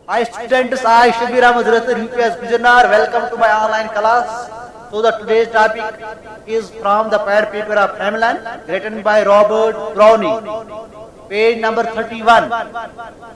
Hi students, I Shabir Ahmed Rathar, UPS Visionar. Welcome to my online class. So the today's topic is from the pad paper of Hamlin, written by Robert Browning. Page number 31.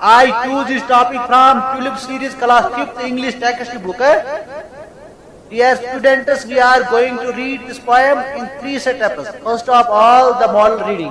I choose this topic from Tulip series class 5th English textbook. Dear students, we are going to read this poem in 3 steps. First of all, the model reading.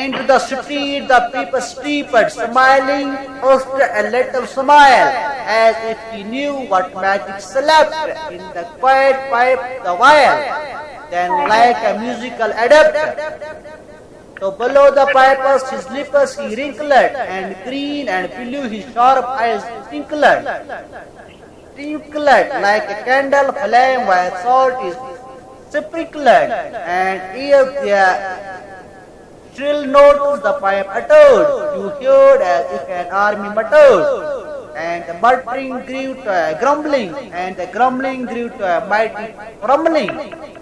Into the street, the people stepped, smiling, first a little smile, as if he knew what magic slept in the quiet pipe the while. Then like a musical adapter, so below the pipers his lips he wrinkled, and green and blue his sharp eyes twinkled like a candle flame where salt is sprinkled, and if the shrill notes the pipe uttered, you heard as if an army muttered. And the muttering grew to a grumbling, and the grumbling grew to a mighty rumbling,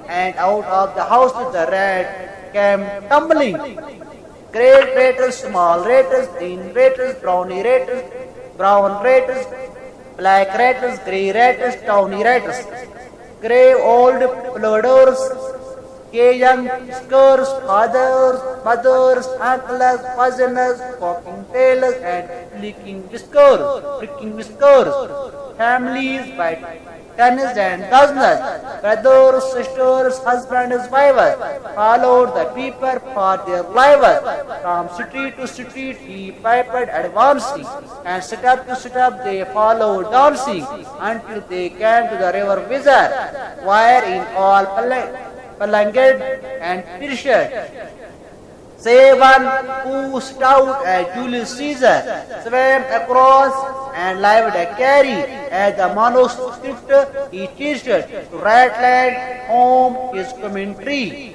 and out of the house the rat came tumbling. Great rattles, small rattles, green rattles, browny rattles, brown rattles, black rattles, grey rattles, tawny rattles, grey old plodders, gay young skers, fathers, mothers, uncles, cousins, walking tailors, and flicking whiskers, families by tens and dozens, brothers, sisters, husbands, wives, followed the people for their lives. From street to street he piped advancing, and step to step they followed dancing, until they came to the river Weser, where in all palanged and pierced, save one who stout as Julius Caesar swam across and lived a carry as the manuscript he chased to Ratland home his commentary.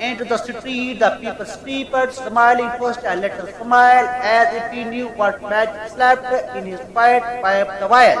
Into the street the people stepped, smiling first a little smile, as if he knew what magic slept in his pipe the while.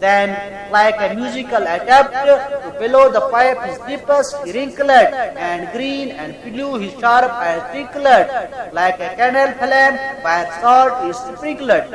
Then like a musical adapter to below the pipe his lips he wrinkled, and green and blue his sharp eyes twinkled, like a candle flame where salt is sprinkled.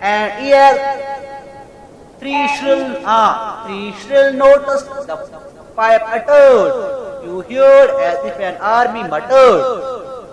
And here three shrill notes the pipe uttered, you heard as if an army muttered.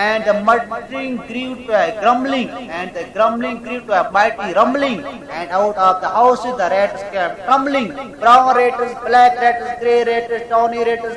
And the muttering grew to a grumbling, and the grumbling grew to a mighty rumbling, and out of the houses the rats came tumbling, brown rattles, black rattles, grey rattles, tawny rattles.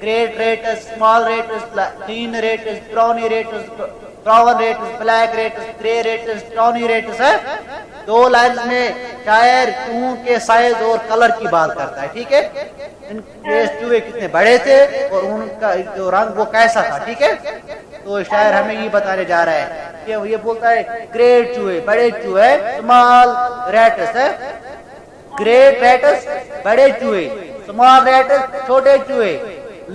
great rattles, small rattles, green rattles, browny rattles, brown rats, black rats, grey rats, tawny rats ہے. 2 lines میں شاعر چوہوں کے size اور colour کی بات کرتا ہے. ٹھیک ہے، یہ چوہے کتنے بڑے تھے اور ان کا جو رنگ وہ کیسا تھا. ٹھیک ہے، تو شاعر ہمیں یہ بتانے جا رہا ہے کہ یہ بولتا ہے گریٹ چوہے، بڑے چوہے، اسمال ریٹس ہے. گریٹ ریٹس بڑے چوہے، اسمال ریٹس چھوٹے چوہے،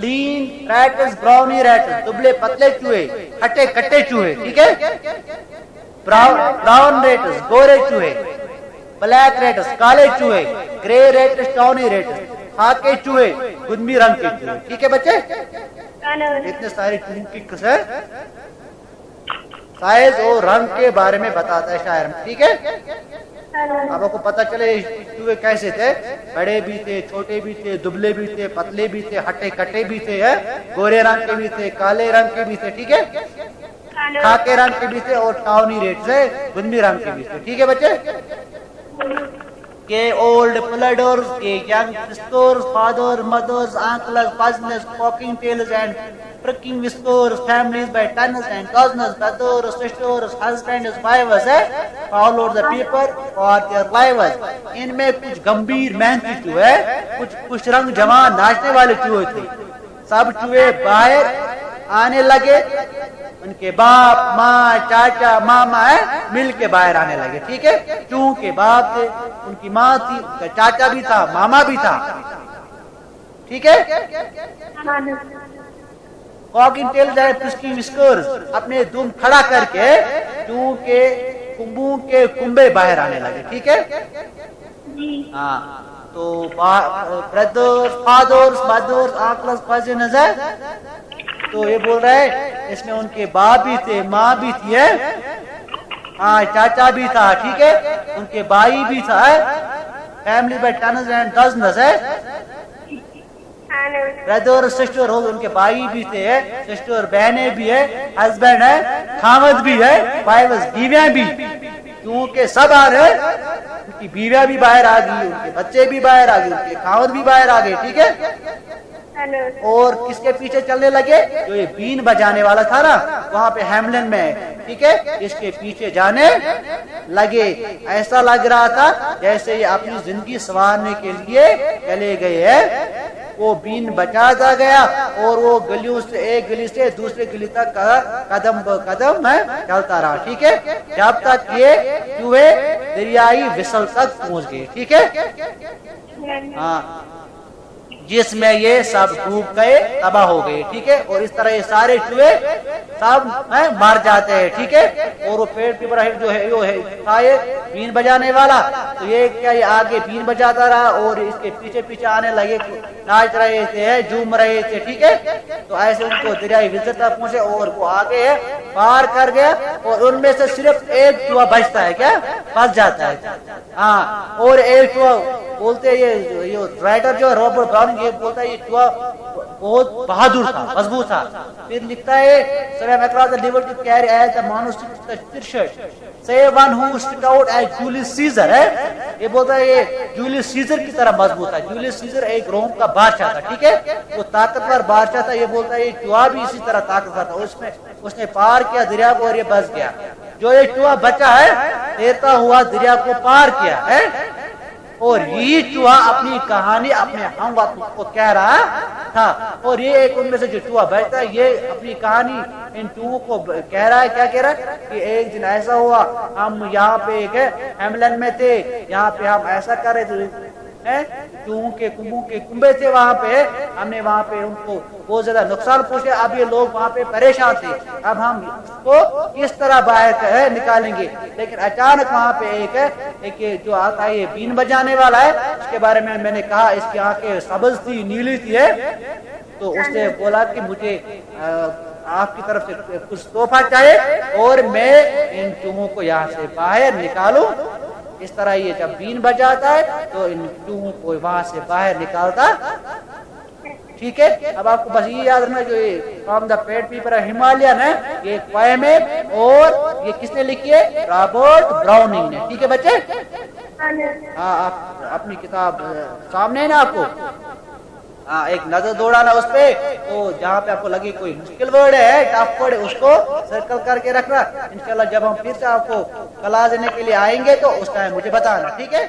لین ریٹس براؤنی ریٹس دبلے پتلے چوہے، ہٹے کٹے چوہے. ٹھیک ہے، براؤن ریٹس گورے چوہے، بلیک ریٹس کالے چوہے، گرے ریٹس ٹونی ریٹس خاکے چوہے، گندمی رنگ کے چوہے. ٹھیک ہے بچے، اتنے سارے چوہوں کی قسم سائز اور رنگ کے بارے میں بتاتا ہے شاعر. ٹھیک ہے، اب آپ کو پتہ چلے چوہے کیسے تھے، بڑے بھی تھے، چھوٹے بھی تھے، دبلے بھی تھے، پتلے بھی تھے، ہٹے کٹے بھی تھے، گورے رنگ کے بھی تھے، کالے رنگ کے بھی تھے. ٹھیک ہے، کھاکے رنگ کے بھی تھے اور ٹاؤنی ریٹ سے گندمی رنگ کے بھی تھے. ٹھیک ہے بچے، کہ اولڈ پلڈرز، کہ young sisters, father mothers, uncles, cousins, cooking tales and pricking whiskers, families by tons and cousins, brothers, sisters, husbands, wives followed the paper for their lives. ان میں کچھ گمبھیر محنتی چوہے، کچھ خوش رنگ جوان ناچنے والے چوہے تھے. سب چوہے باہر آنے لگے، ان کے باپ ماں چاچا ماما مل کے باہر آنے لگے. ٹھیک ہے، چوہوں کے باپ تھے، ان کی ماں تھی، ان کا چاچا بھی تھا، ماما بھی تھا. ٹھیک ہے، واکنگ ٹیلز اینڈ پرسکنگ وسکرز اپنے دم کھڑا کر کے چوہوں کے کنبوں کے کنبے باہر آنے لگے. ٹھیک ہے، ہاں، تو brothers, fathers, mothers, uncles, cousins ہے. تو یہ بول رہا ہے اس میں ان کے باپ بھی تھے، ماں بھی تھی، ہاں چاچا بھی تھا. ٹھیک ہے، ان کے بھائی بھی تھا، family by tons and dozens ہے. بردر سسٹر ہو، ان کے بھائی بھی تھے، سسٹر بہنیں بھی ہے، ہسبینڈ ہے، خامد بھی ہے، وائفز بیویاں بھی. کیونکہ سب آ رہے، ان کی بیویاں بھی باہر آ گئی، ان کے بچے بھی باہر آ گئے، ان کے خامد بھی باہر آ گئے. ٹھیک ہے، اور کس کے پیچھے چلنے لگے؟ جو یہ بین بجانے والا تھا نا وہاں پہ ہیملن میں، ٹھیک ہے، اس کے پیچھے جانے لگے. ایسا لگ رہا تھا جیسے یہ اپنی زندگی سنوارنے کے لیے چلے گئے ہیں. وہ بین بجاتا گیا اور وہ گلیوں سے ایک گلی سے دوسرے گلی تک قدم قدم چلتا رہا. ٹھیک ہے، جب تک یہ چوہے دریائی وصل تک پہنچ گئے. ٹھیک ہے، ہاں، جس میں یہ سب ڈوب گئے، تباہ ہو گئے. ٹھیک ہے، اور اس طرح یہ سارے چوہے سب مر جاتے ہیں. ٹھیک ہے، اور وہ پیڑ کے اوپر جو ہے وہ ہے بین بجانے والا، تو یہ کیا یہ آگے بین بجاتا رہا اور اس کے پیچھے پیچھے آنے لگے، ناچ رہے تھے، جھوم رہے تھے. ٹھیک ہے، تو ایسے ان کو دریائے وزر تک پہنچے اور وہ آگے پار کر گیا اور ان میں سے صرف ایک چوہا بچتا ہے، کیا پھنس جاتا ہے. ہاں، اور ایک چوہا بولتے ہیں یہ رائٹر جو ہے رابرٹ براؤننگ یہ بولتا ہے یہ چوہا بہت بہادر تھا، مضبوط تھا. پھر لکھتا ہے سریم across the devil to carry as the manuscript the church say one who stood out as Julius Caesar ہے. یہ بولتا ہے یہ جولیس سیزر کی طرح مضبوط تھا. جولیس سیزر ایک روم کا بادشاہ تھا. ٹھیک ہے، وہ طاقتور بادشاہ تھا. یہ بولتا ہے یہ چوہا بھی اسی طرح طاقتور تھا. اس نے پار کیا دریا کو اور یہ بچ گیا. جو یہ چوہا بچا ہے تیرتا ہوا دریا کو پار کیا ہے، اور یہ چوہا اپنی کہانی اپنے ہم وطن کو کہہ رہا تھا. اور یہ ایک ان میں سے جو چوہا بیٹھتا ہے یہ اپنی کہانی ان چوہوں کو کہہ رہا ہے. کیا کہہ رہا ہے کہ ایک دن ایسا ہوا، ہم یہاں پہ ایک ہیملن میں تھے، یہاں پہ ہم ایسا کر رہے تھے، چوہوں کے کنبوں کے کنبے تھے وہاں پہ، ہم نے وہاں پہ ان کو بہت زیادہ نقصان پہنچے. اب یہ لوگ وہاں پہ پریشان تھے، اب ہم کو کس طرح باہر نکالیں گے. لیکن اچانک وہاں پہ ایک جو آتا ہے یہ بین بجانے والا ہے، اس کے بارے میں نے کہا اس کی آنکھیں سبز تھی، نیلی تھی، تو اس نے بولا کہ مجھے آپ کی طرف سے کچھ تحفہ چاہیے اور میں ان چوہوں کو یہاں سے باہر نکالوں. اس طرح یہ جب بین بجاتا ہے تو ان چوہوں کو وہاں سے باہر نکالتا. ٹھیک ہے، اب آپ کو بس یہ یاد رکھنا جو یہ from the pad paper Himalaya ہے یہ ایک پوئم ہے اور یہ کس نے لکھی ہے؟ رابرٹ براؤننگ نے. ٹھیک ہے بچے، ہاں آپ اپنی کتاب سامنے ہے نا آپ کو، ایک نظر دوڑانا اس پہ، تو جہاں پہ آپ کو لگے کوئی مشکل ورڈ ہے، ٹف ورڈ ہے، اس کو سرکل کر کے رکھنا. انشاءاللہ جب ہم پھر سے آپ کو کلاس دینے کے لیے آئیں گے تو اس ٹائم مجھے بتانا، ٹھیک ہے.